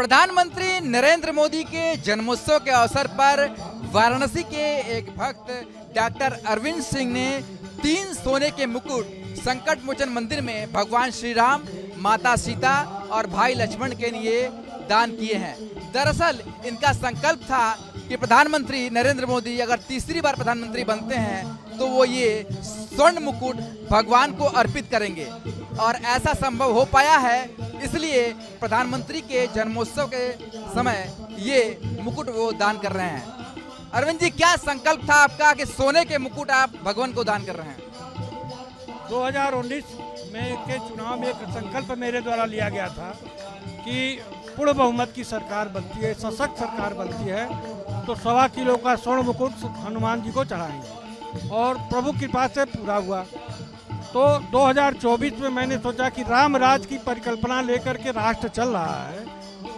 प्रधानमंत्री नरेंद्र मोदी के जन्मोत्सव के अवसर पर वाराणसी के एक भक्त डॉक्टर अरविंद सिंह ने 3 सोने के मुकुट संकट मोचन मंदिर में भगवान श्री राम, माता सीता और भाई लक्ष्मण के लिए दान किए हैं। दरअसल इनका संकल्प था कि प्रधानमंत्री नरेंद्र मोदी अगर तीसरी बार प्रधानमंत्री बनते हैं तो वो ये स्वर्ण मुकुट भगवान को अर्पित करेंगे और ऐसा संभव हो पाया है। इसलिए प्रधानमंत्री के जन्मोत्सव के समय ये मुकुट वो दान कर रहे हैं। अरविंद जी, क्या संकल्प था आपका कि सोने के मुकुट आप भगवान को दान कर रहे हैं? 2019 में के चुनाव में एक संकल्प मेरे द्वारा लिया गया था कि पूर्ण बहुमत की सरकार बनती है, सशक्त सरकार बनती है तो 1.25 किलो का स्वर्ण मुकुट हनुमान जी को चढ़ाएंगे और प्रभु कृपा से पूरा हुआ। तो 2024 में मैंने सोचा कि राम राज की परिकल्पना लेकर के राष्ट्र चल रहा है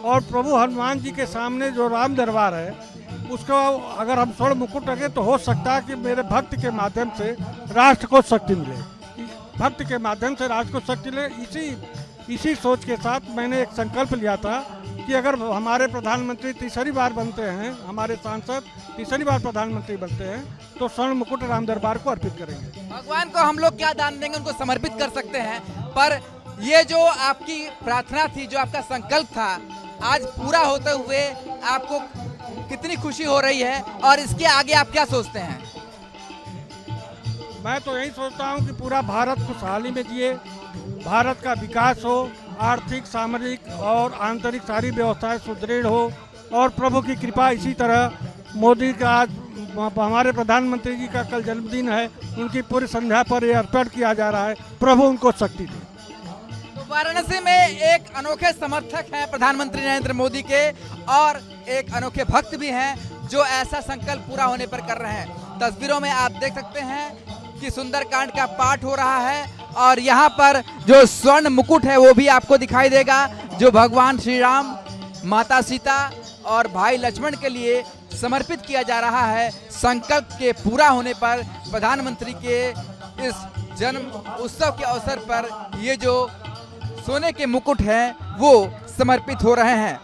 और प्रभु हनुमान जी के सामने जो राम दरबार है उसको अगर हम स्वर्ण मुकुट रखें तो हो सकता है कि मेरे भक्त के माध्यम से राष्ट्र को शक्ति मिले, भक्त के माध्यम से राष्ट्र को शक्ति मिले। इसी सोच के साथ मैंने एक संकल्प लिया था कि अगर हमारे प्रधानमंत्री तीसरी बार बनते हैं, हमारे सांसद तीसरी बार प्रधानमंत्री बनते हैं तो स्वर्ण मुकुट राम दरबार को अर्पित करेंगे। भगवान को हम लोग क्या दान देंगे, उनको समर्पित कर सकते हैं, पर ये जो आपकी प्रार्थना थी, जो आपका संकल्प था, आज पूरा होते हुए आपको कितनी खुशी हो रही है और इसके आगे आप क्या सोचते हैं? मैं तो यही सोचता हूँ कि पूरा भारत खुशहाली में जिए, भारत का विकास हो, आर्थिक, सामाजिक और आंतरिक सारी व्यवस्थाएं सुदृढ़ हो और प्रभु की कृपा इसी तरह। मोदी का आज हमारे प्रधानमंत्री जी का कल जन्मदिन है, उनकी पूरी संध्या पर यह अर्पण किया जा रहा है, प्रभु उनको शक्ति दे। तो वाराणसी में एक अनोखे समर्थक हैं प्रधानमंत्री नरेंद्र मोदी के और एक अनोखे भक्त भी हैं जो ऐसा संकल्प पूरा होने पर कर रहे हैं। तस्वीरों में आप देख सकते हैं कि सुंदरकांड का पाठ हो रहा है और यहाँ पर जो स्वर्ण मुकुट है वो भी आपको दिखाई देगा, जो भगवान श्री राम, माता सीता और भाई लक्ष्मण के लिए समर्पित किया जा रहा है। संकल्प के पूरा होने पर प्रधानमंत्री के इस जन्म उत्सव के अवसर पर ये जो सोने के मुकुट हैं वो समर्पित हो रहे हैं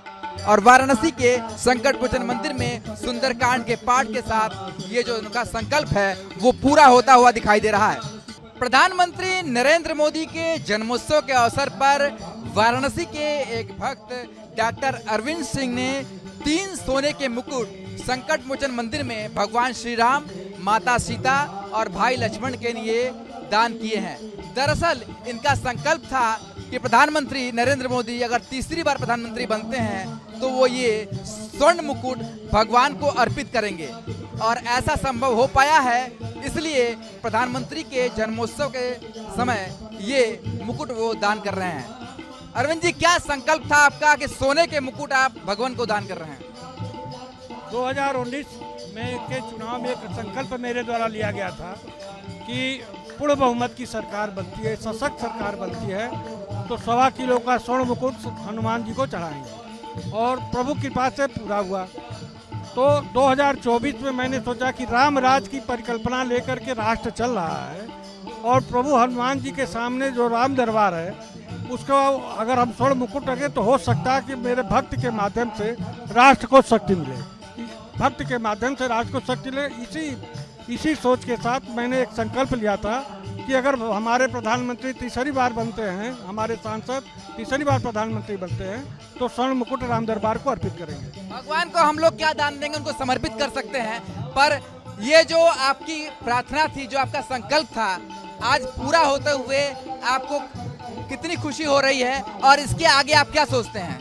और वाराणसी के संकट मोचन मंदिर में सुंदरकांड के पाठ के साथ ये जो उनका संकल्प है वो पूरा होता हुआ दिखाई दे रहा है। प्रधानमंत्री नरेंद्र मोदी के जन्मोत्सव के अवसर पर वाराणसी के एक भक्त डॉक्टर अरविंद सिंह ने 3 सोने के मुकुट संकट मोचन मंदिर में भगवान श्री राम, माता सीता और भाई लक्ष्मण के लिए दान किए हैं। दरअसल इनका संकल्प था कि प्रधानमंत्री नरेंद्र मोदी अगर तीसरी बार प्रधानमंत्री बनते हैं तो वो ये स्वर्ण मुकुट भगवान को अर्पित करेंगे और ऐसा संभव हो पाया है। इसलिए प्रधानमंत्री के जन्मोत्सव के समय ये मुकुट वो दान कर रहे हैं। अरविंद जी, क्या संकल्प था आपका कि सोने के मुकुट आप भगवान को दान कर रहे हैं? 2019 में के चुनाव में एक संकल्प मेरे द्वारा लिया गया था कि पूर्ण बहुमत की सरकार बनती है, सशक्त सरकार बनती है तो 1.25 किलो का स्वर्ण मुकुट हनुमान जी को चढ़ाएंगे और प्रभु कृपा से पूरा हुआ। तो 2024 में मैंने सोचा कि राम राज की परिकल्पना लेकर के राष्ट्र चल रहा है और प्रभु हनुमान जी के सामने जो राम दरबार है उसको अगर हम स्वर्ण मुकुट रखें तो हो सकता है कि मेरे भक्त के माध्यम से राष्ट्र को शक्ति मिले, भक्त के माध्यम से राष्ट्र को शक्ति मिले। इसी सोच के साथ मैंने एक संकल्प लिया था कि अगर हमारे प्रधानमंत्री तीसरी बार बनते हैं, हमारे सांसद तीसरी बार प्रधानमंत्री बनते हैं तो स्वर्ण मुकुट राम दरबार को अर्पित करेंगे। भगवान को हम लोग क्या दान देंगे, उनको समर्पित कर सकते हैं, पर ये जो आपकी प्रार्थना थी, जो आपका संकल्प था, आज पूरा होते हुए आपको कितनी खुशी हो रही है और इसके आगे आप क्या सोचते हैं?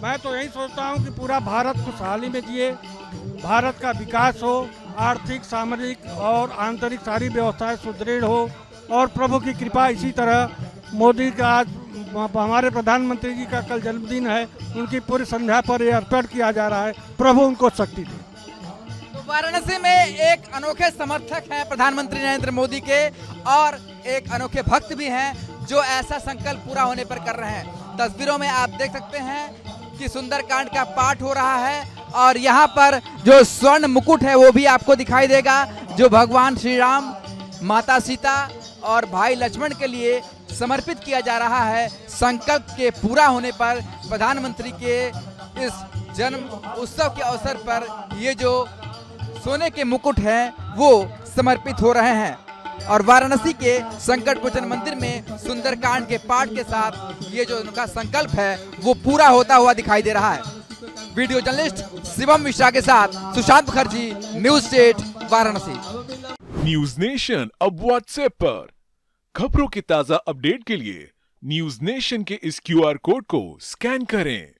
मैं तो यही सोचता हूँ कि पूरा भारत खुशहाली में जिए, भारत का विकास हो, आर्थिक, सामाजिक और आंतरिक सारी व्यवस्थाएं सुदृढ़ हो और प्रभु की कृपा इसी तरह। मोदी का आज हमारे प्रधानमंत्री जी का कल जन्मदिन है, उनकी पूरी संध्या पर यह अर्पण किया जा रहा है, प्रभु उनको शक्ति दे। तो वाराणसी में एक अनोखे समर्थक हैं प्रधानमंत्री नरेंद्र मोदी के और एक अनोखे भक्त भी हैं जो ऐसा संकल्प पूरा होने पर कर रहे हैं। तस्वीरों में आप देख सकते हैं कि सुंदरकांड का पाठ हो रहा है और यहाँ पर जो स्वर्ण मुकुट है वो भी आपको दिखाई देगा, जो भगवान श्री राम, माता सीता और भाई लक्ष्मण के लिए समर्पित किया जा रहा है। संकल्प के पूरा होने पर प्रधानमंत्री के इस जन्म उत्सव के अवसर पर ये जो सोने के मुकुट हैं वो समर्पित हो रहे हैं और वाराणसी के संकट मोचन मंदिर में सुंदरकांड के पाठ के साथ ये जो उनका संकल्प है वो पूरा होता हुआ दिखाई दे रहा है। वीडियो जर्नलिस्ट शिवम मिश्रा के साथ Sushant Mukherjee, news state, Varanasi. News nation अब व्हाट्सएप पर खबरों की ताजा अपडेट के लिए न्यूज नेशन के इस QR कोड को स्कैन करें।